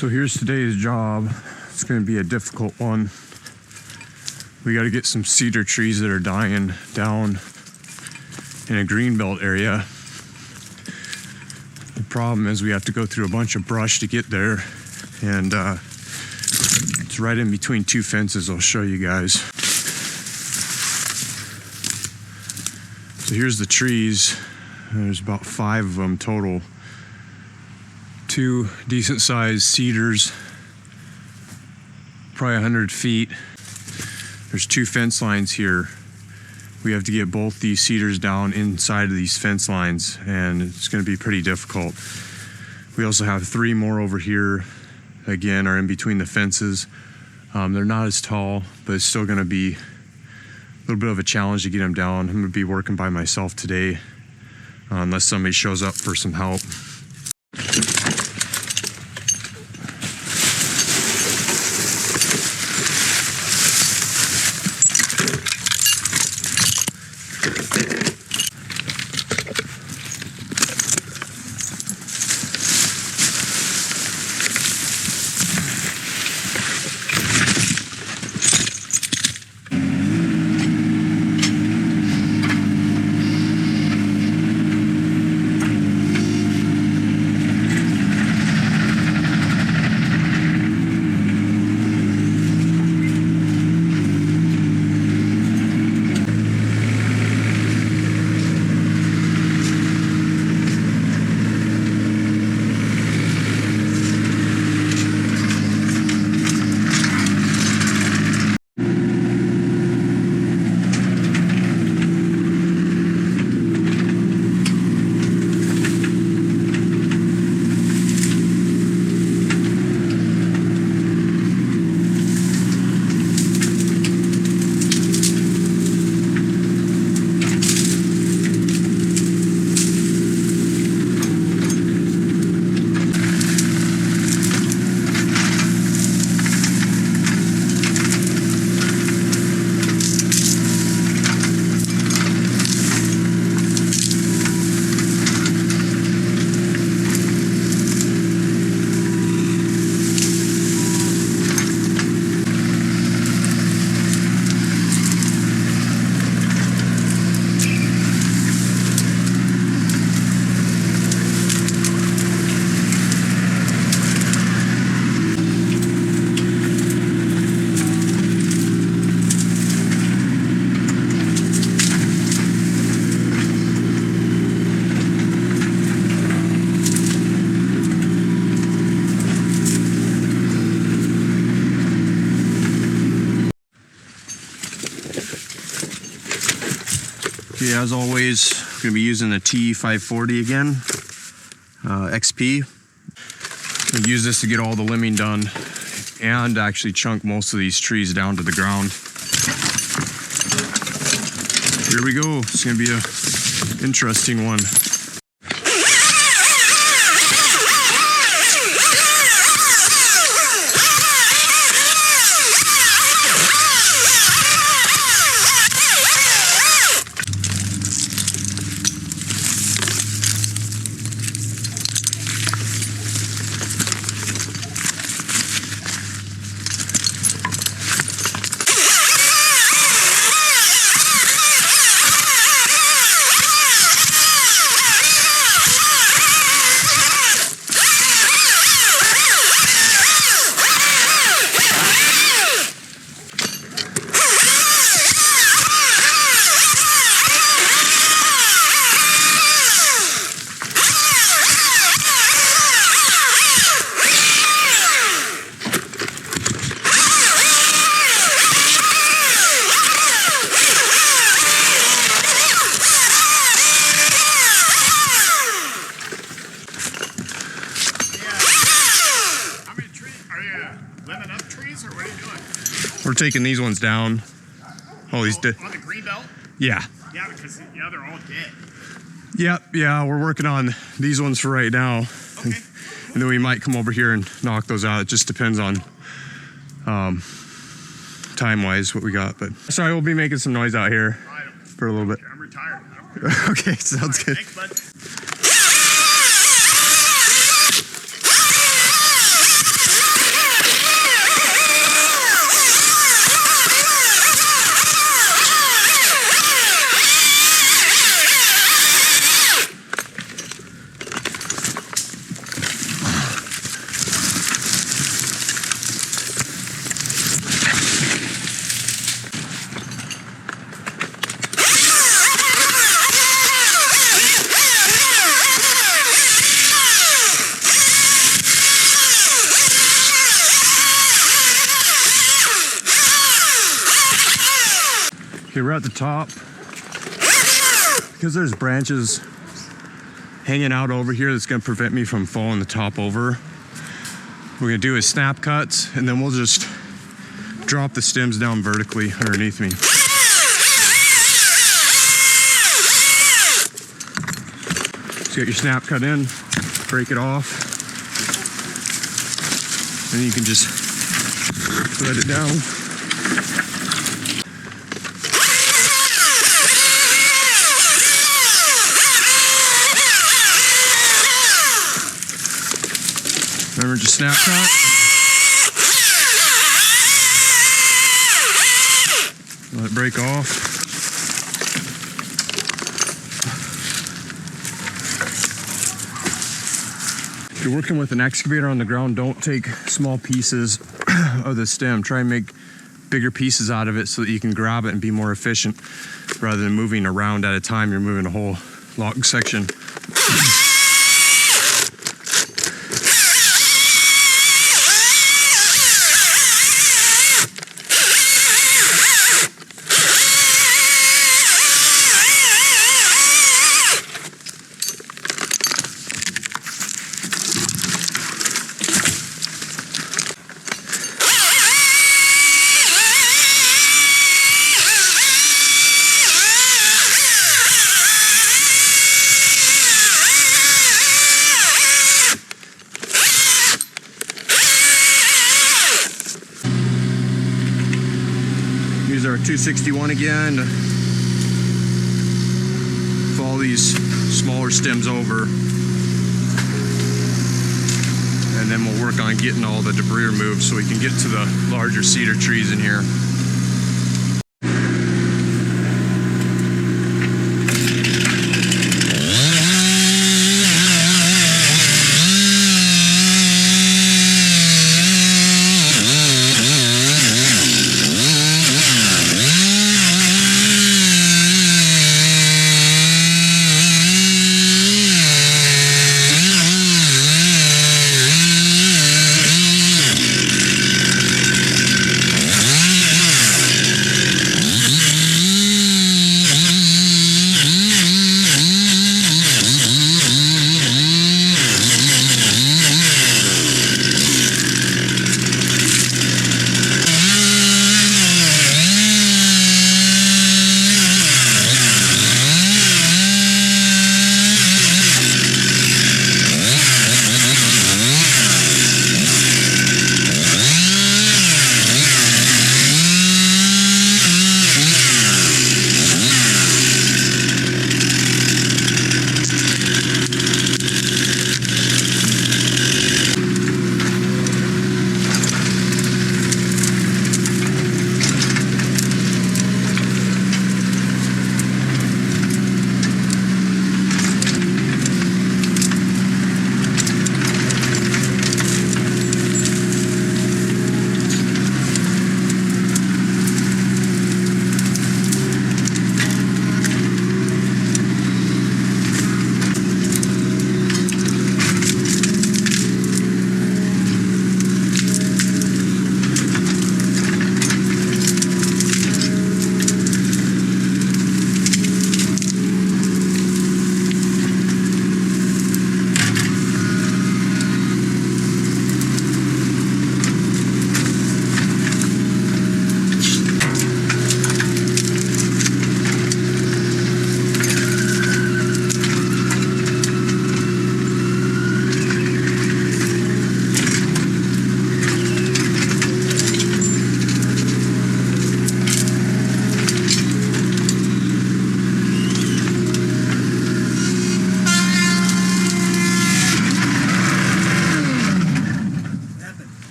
So here's today's job. It's going to be a difficult one. We got to get some cedar trees that are dying down in a greenbelt area. The problem is we have to go through a bunch of brush to get there, and it's right in between two fences. I'll show you guys. So here's the trees. There's about 5 of them total. 2 decent sized cedars, probably 100 feet. There's 2 fence lines here. We have to get both these cedars down inside of these fence lines, and it's going to be pretty difficult. We also have 3 more over here, again, are in between the fences. They're not as tall, but it's still going to be a little bit of a challenge to get them down. I'm going to be working by myself today, unless somebody shows up for some help. Okay, as always, I'm going to be using the T540 again, XP. I'll use this to get all the limbing done and actually chunk most of these trees down to the ground. Here we go. It's going to be an interesting one. We're taking these ones down. Oh, these dead. On the green belt? Yeah. Yeah, because they're all dead. Yep, yeah, we're working on these ones for right now. Okay. And then we might come over here and knock those out. It just depends on time-wise what we got. But sorry, we'll be making some noise out here for a little bit. I'm retired. Okay, sounds good. Thanks, bud. Okay, we're at the top. Because there's branches hanging out over here that's gonna prevent me from falling the top over. We're gonna do is snap cuts, and then we'll just drop the stems down vertically underneath me. So get your snap cut in, break it off, and you can just let it down. Remember, just snap cut. Let it break off. If you're working with an excavator on the ground, don't take small pieces of the stem. Try and make bigger pieces out of it so that you can grab it and be more efficient. Rather than moving around at a time, you're moving a whole log section. Use our 261 again to follow these smaller stems over, and then we'll work on getting all the debris removed so we can get to the larger cedar trees in here.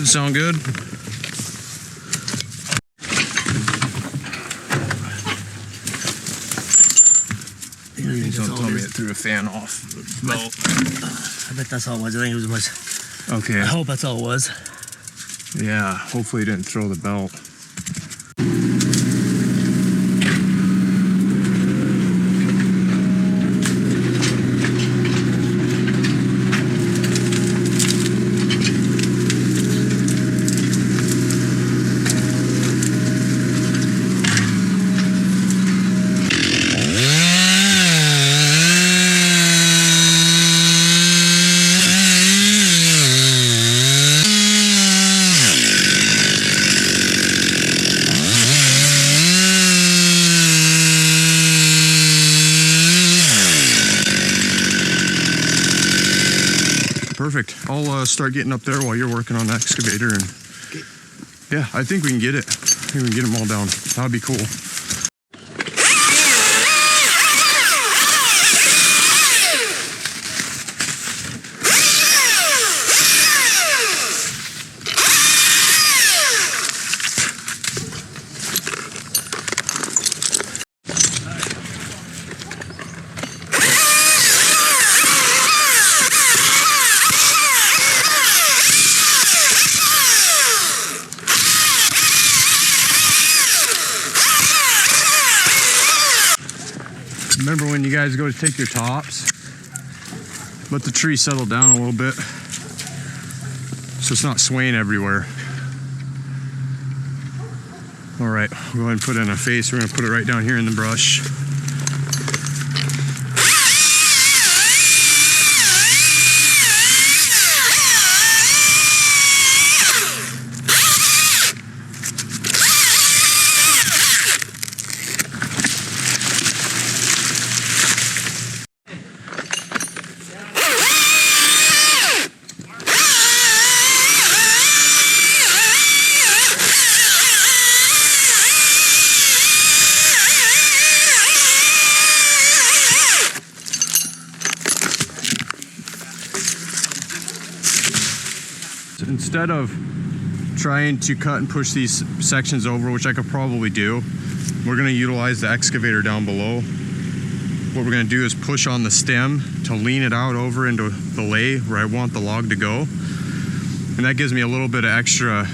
Sound good? Please don't tell me it threw a fan off. No. I bet that's all it was. I think it was much. Okay. I hope that's all it was. Yeah, hopefully it didn't throw the belt. perfect. I'll start getting up there while you're working on the excavator, and yeah, I think we can get it. I think we can get them all down. That'd be cool. Remember when you guys go to take your tops, let the tree settle down a little bit so it's not swaying everywhere. All right, we'll go ahead and put in a face. We're gonna put it right down here in the brush. Instead of trying to cut and push these sections over, which I could probably do, we're going to utilize the excavator down below. What we're going to do is push on the stem to lean it out over into the lay where I want the log to go. And that gives me a little bit of extra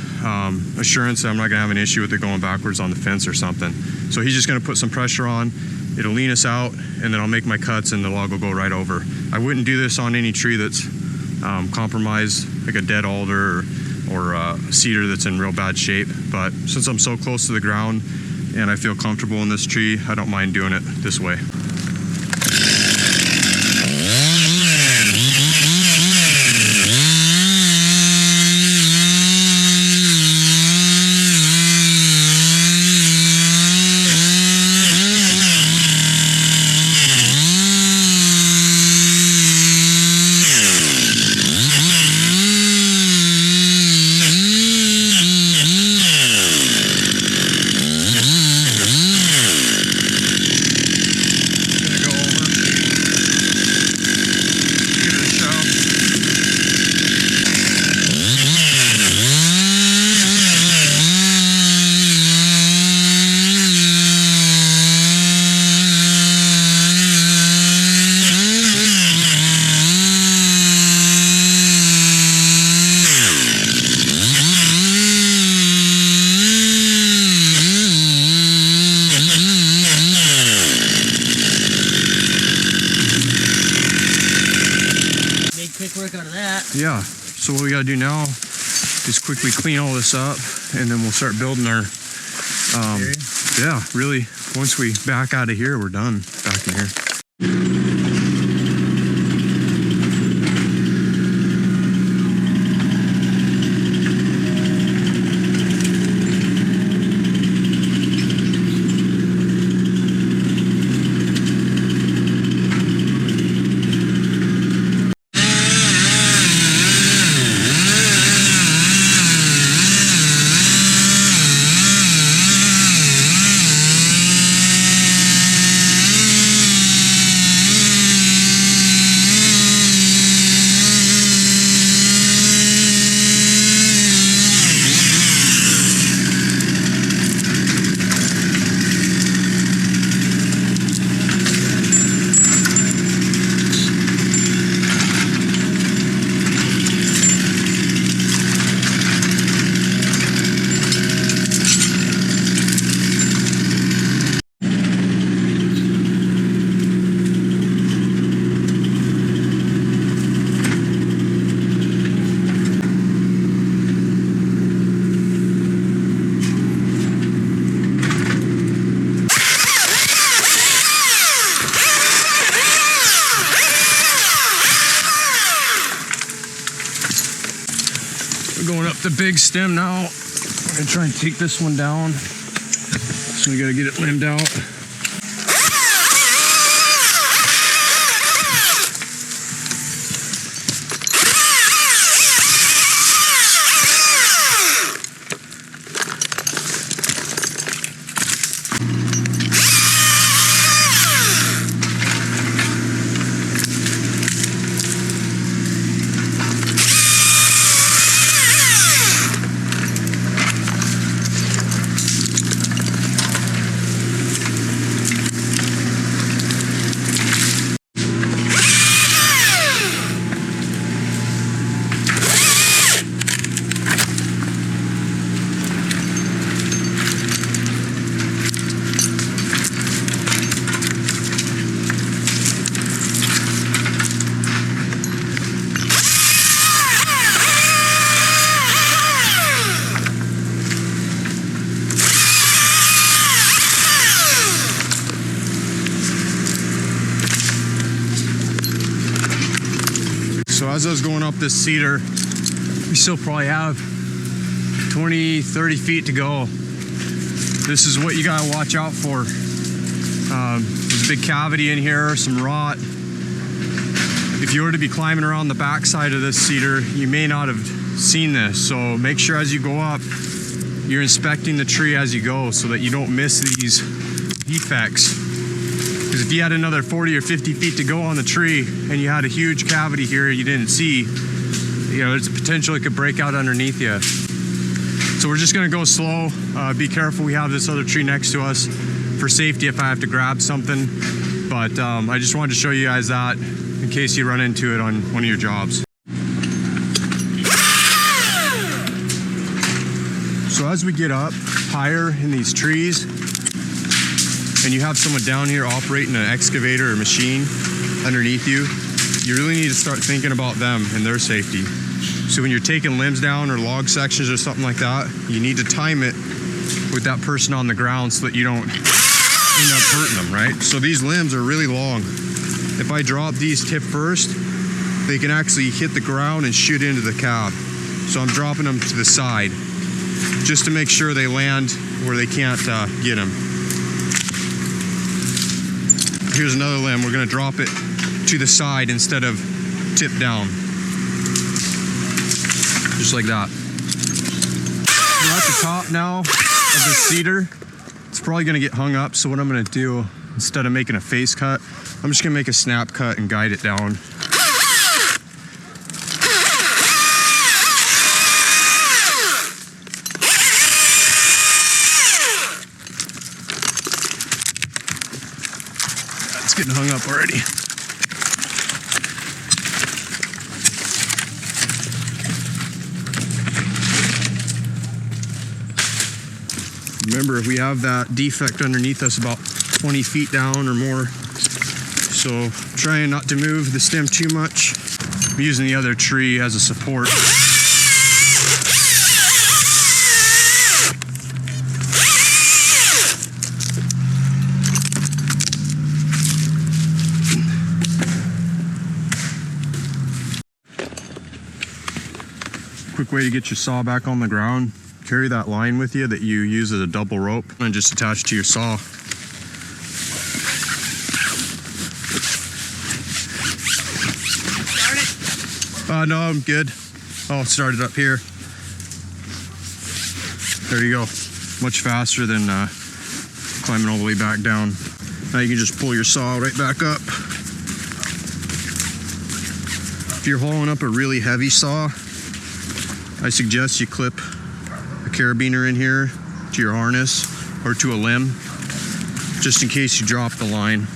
assurance that I'm not going to have an issue with it going backwards on the fence or something. So he's just going to put some pressure on, it'll lean us out, and then I'll make my cuts and the log will go right over. I wouldn't do this on any tree that's compromised, like a dead alder or a cedar that's in real bad shape. But since I'm so close to the ground and I feel comfortable in this tree, I don't mind doing it this way. Yeah, so what we gotta do now is quickly clean all this up, and then we'll start building our, yeah, really, once we back out of here, we're done back in here. Going up the big stem now. We're gonna try and take this one down. So we gotta get it limbed out. as I was going up this cedar, we still probably have 20, 30 feet to go. This is what you gotta watch out for. There's a big cavity in here, some rot. If you were to be climbing around the backside of this cedar, you may not have seen this. So make sure as you go up, you're inspecting the tree as you go so that you don't miss these defects. Because if you had another 40 or 50 feet to go on the tree and you had a huge cavity here you didn't see, you know, there's a potential it could break out underneath you. So we're just gonna go slow. Be careful, we have this other tree next to us for safety if I have to grab something. But I just wanted to show you guys that in case you run into it on one of your jobs. So as we get up higher in these trees, and you have someone down here operating an excavator or machine underneath you, you really need to start thinking about them and their safety. So when you're taking limbs down or log sections or something like that, you need to time it with that person on the ground so that you don't end up hurting them, right? So these limbs are really long. If I drop these tip first, they can actually hit the ground and shoot into the cab. So I'm dropping them to the side just to make sure they land where they can't get them. Here's another limb. We're gonna drop it to the side instead of tip down. Just like that. We're at the top now of the cedar. It's probably gonna get hung up, so what I'm gonna do, instead of making a face cut, I'm just gonna make a snap cut and guide it down. It's getting hung up already. Remember, if we have that defect underneath us about 20 feet down or more, so trying not to move the stem too much. I'm using the other tree as a support. Quick way to get your saw back on the ground. Carry that line with you that you use as a double rope and just attach it to your saw. No, I'm good. I'll start it up here. There you go. Much faster than climbing all the way back down. Now you can just pull your saw right back up. If you're hauling up a really heavy saw, I suggest you clip a carabiner in here to your harness or to a limb, just in case you drop the line.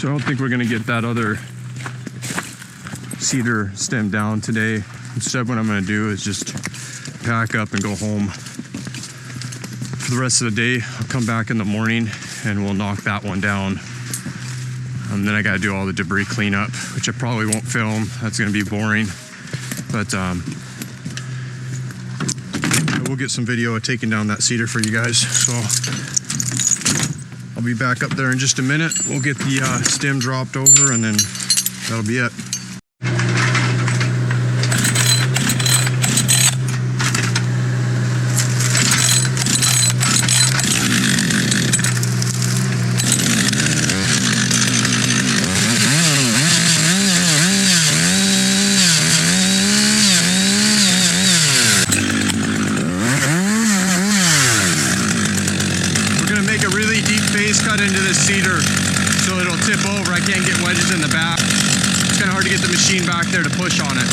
So I don't think we're gonna get that other cedar stem down today. Instead, what I'm gonna do is just pack up and go home for the rest of the day. I'll come back in the morning and we'll knock that one down. Then I gotta do all the debris cleanup, which I probably won't film. That's gonna be boring. But I will get some video of taking down that cedar for you guys. So I'll be back up there in just a minute. We'll get the stem dropped over and then that'll be it. Cut into this cedar so it'll tip over. I can't get wedges in the back. It's kind of hard to get the machine back there to push on it.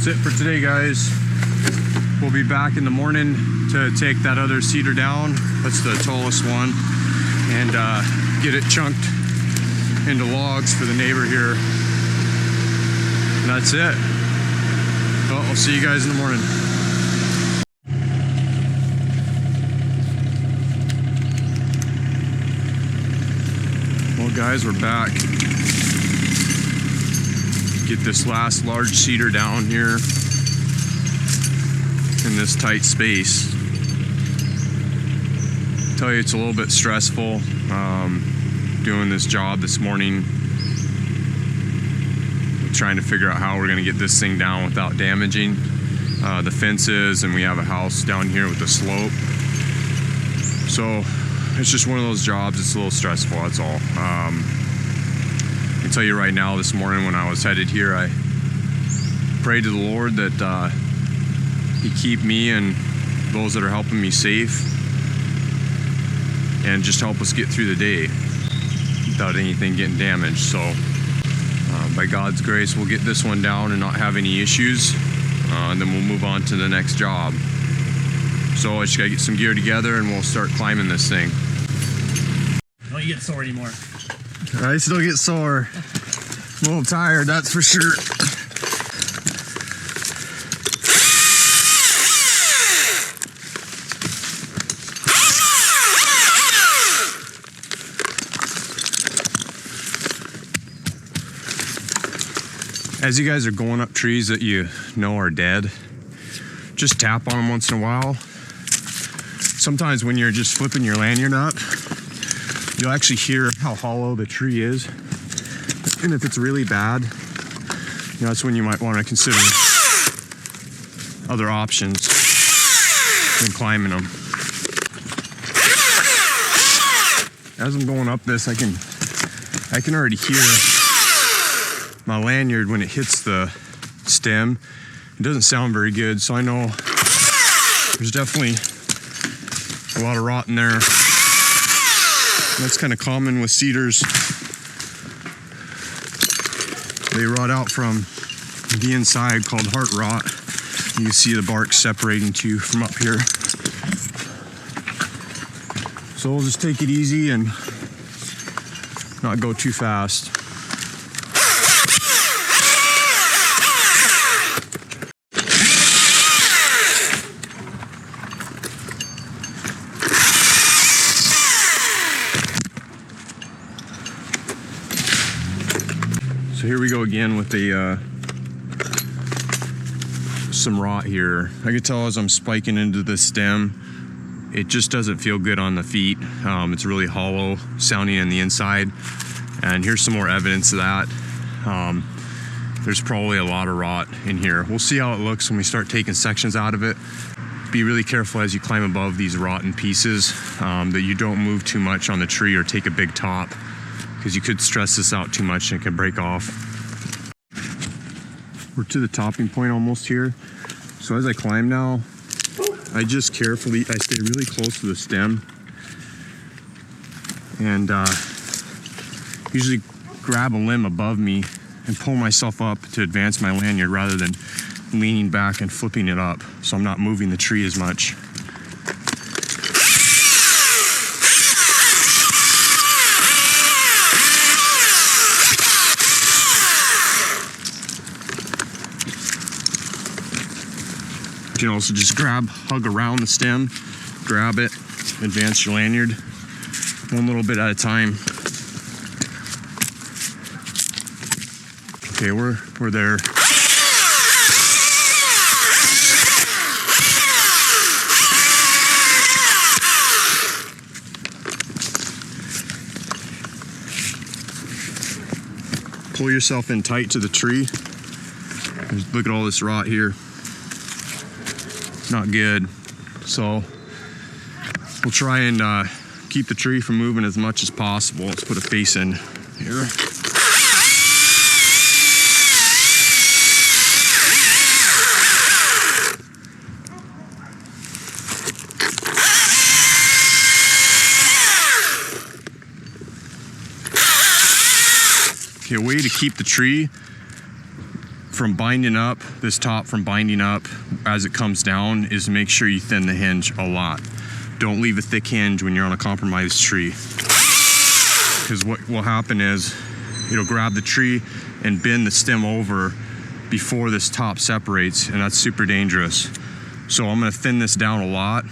That's it for today, guys. We'll be back in the morning to take that other cedar down. That's the tallest one, and get it chunked into logs for the neighbor here. And that's it. Well, I'll see you guys in the morning. Well, guys, we're back. Get this last large cedar down here in this tight space. Tell you, it's a little bit stressful doing this job this morning, trying to figure out how we're going to get this thing down without damaging the fences, and we have a house down here with a slope, so it's just one of those jobs. It's a little stressful, that's all. I can tell you right now, this morning when I was headed here, I prayed to the Lord that He keep me and those that are helping me safe, and just help us get through the day without anything getting damaged. So by God's grace, we'll get this one down and not have any issues, and then we'll move on to the next job. So I just gotta get some gear together and we'll start climbing this thing. Don't you get sore anymore? I still get sore. I'm a little tired, that's for sure. As you guys are going up trees that you know are dead, just tap on them once in a while. Sometimes when you're just flipping your lanyard up, you'll actually hear how hollow the tree is. And if it's really bad, that's when you might want to consider other options than climbing them. As I'm going up this, I can already hear my lanyard when it hits the stem. It doesn't sound very good, so I know there's definitely a lot of rot in there. And that's kind of common with cedars. They rot out from the inside, called heart rot. You can see the bark separating too from up here. So we'll just take it easy and not go too fast. So here we go again with some rot here. I can tell as I'm spiking into the stem, it just doesn't feel good on the feet. It's really hollow sounding in the inside. And here's some more evidence of that. There's probably a lot of rot in here. We'll see how it looks when we start taking sections out of it. Be really careful as you climb above these rotten pieces that you don't move too much on the tree or take a big top, because you could stress this out too much and it can break off. We're to the topping point almost here. So as I climb now, I just carefully, I stay really close to the stem and usually grab a limb above me and pull myself up to advance my lanyard rather than leaning back and flipping it up, so I'm not moving the tree as much. You can also just hug around the stem, grab it, advance your lanyard, one little bit at a time. Okay, we're there. Pull yourself in tight to the tree. Look at all this rot here. Not good. So we'll try and keep the tree from moving as much as possible. Let's put a face in here. Okay, a way to keep the tree from binding up, this top from binding up as it comes down, is to make sure you thin the hinge a lot. Don't leave a thick hinge when you're on a compromised tree, because what will happen is it'll grab the tree and bend the stem over before this top separates, and that's super dangerous. So I'm going to thin this down a lot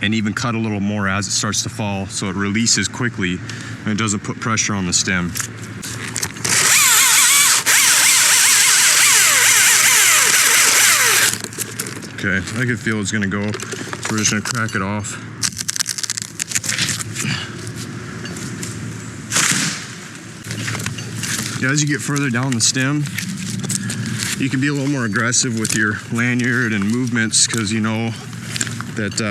and even cut a little more as it starts to fall, so it releases quickly and it doesn't put pressure on the stem. Okay, I can feel it's gonna go. So we're just gonna crack it off. Yeah, as you get further down the stem, you can be a little more aggressive with your lanyard and movements, because you know that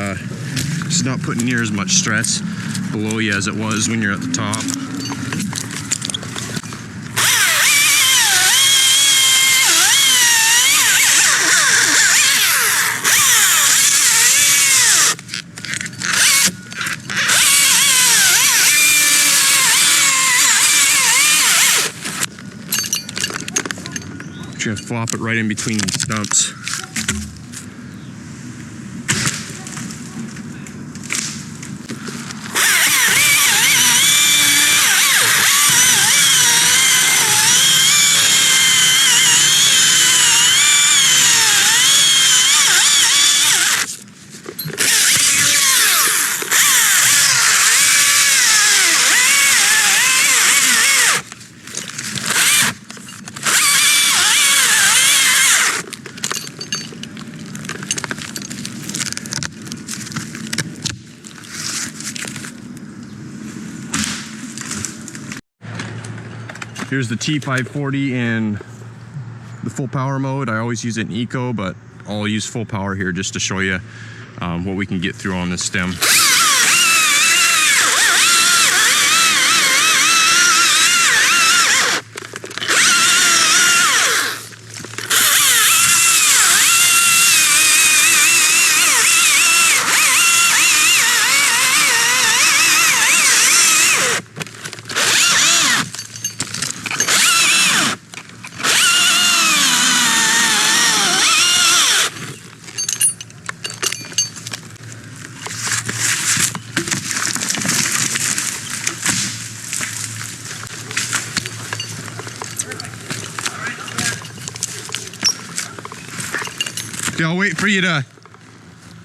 it's not putting near as much stress below you as it was when you're at the top. Gonna flop it right in between these stumps. Here's the T540 in the full power mode. I always use it in eco, but I'll use full power here just to show you what we can get through on this stem. Okay, I'll wait for you to,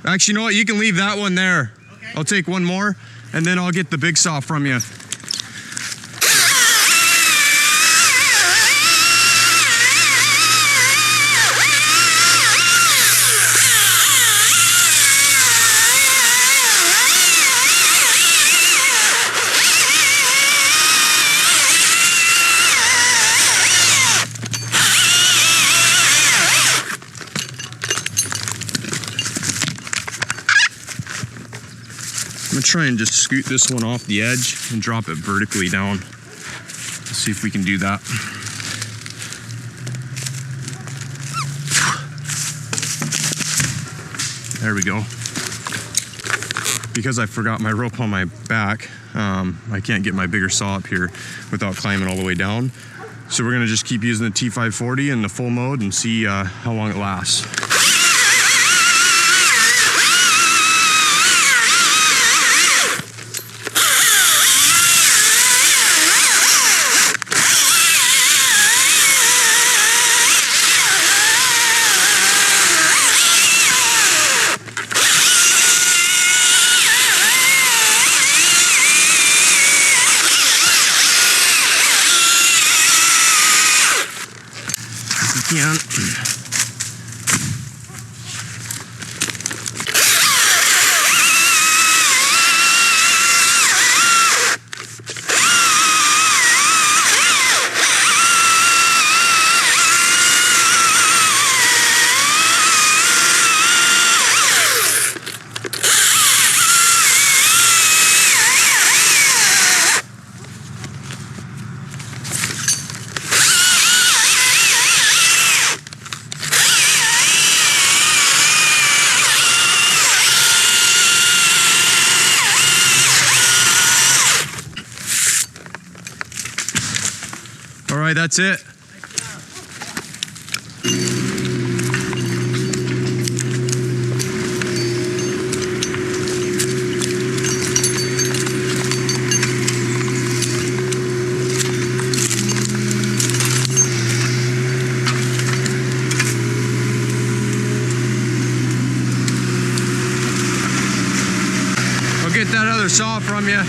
actually, you know what, you can leave that one there. Okay. I'll take one more, and then I'll get the big saw from you. I'm gonna try and just scoot this one off the edge and drop it vertically down. Let's see if we can do that. There we go. Because I forgot my rope on my back, I can't get my bigger saw up here without climbing all the way down. So we're gonna just keep using the T540 in the full mode and see how long it lasts. Can. All right, that's it. I'll get that other saw from you.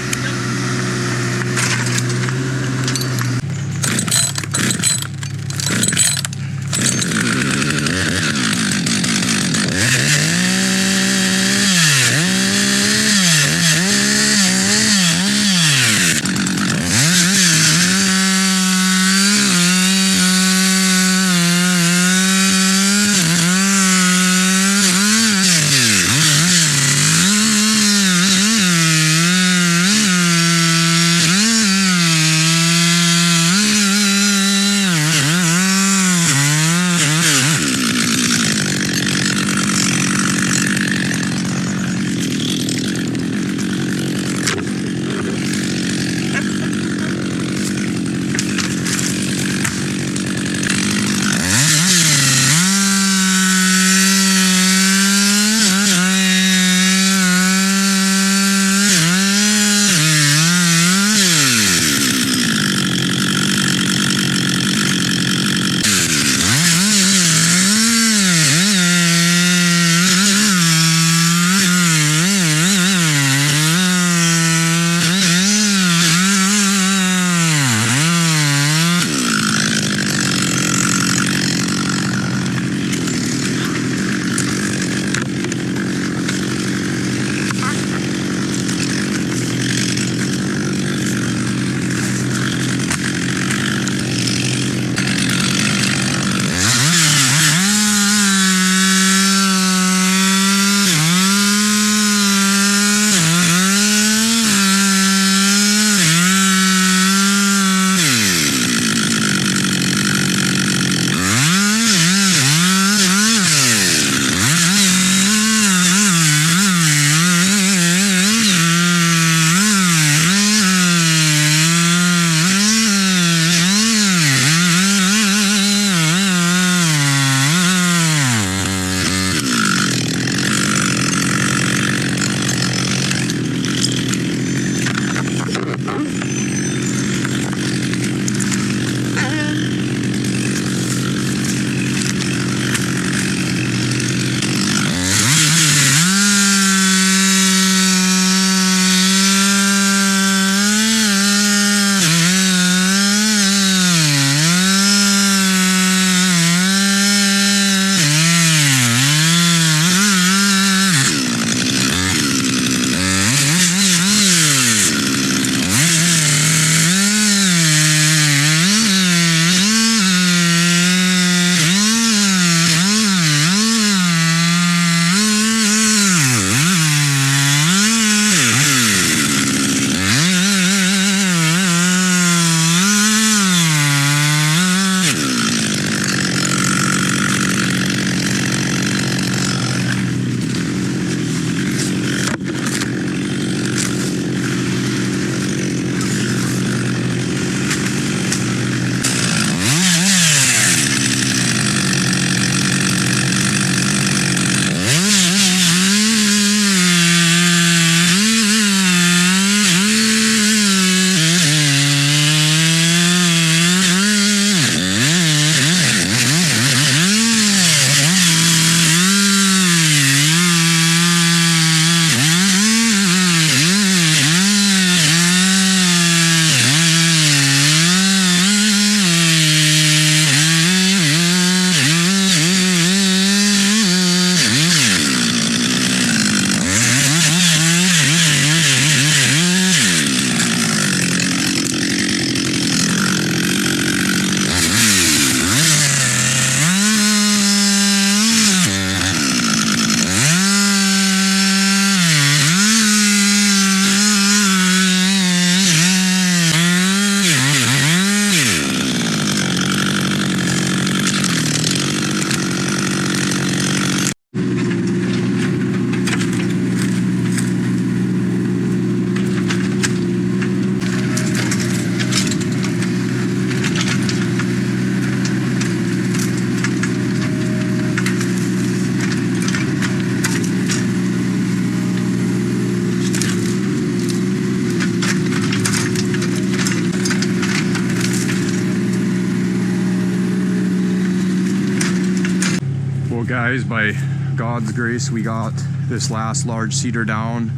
Guys, by God's grace, we got this last large cedar down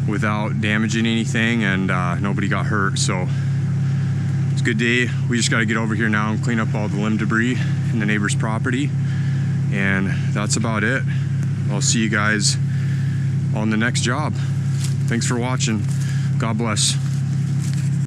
without damaging anything, and nobody got hurt, so it's a good day. We just got to get over here now and clean up all the limb debris in the neighbor's property, and that's about it. I'll see you guys on the next job. Thanks for watching. God bless.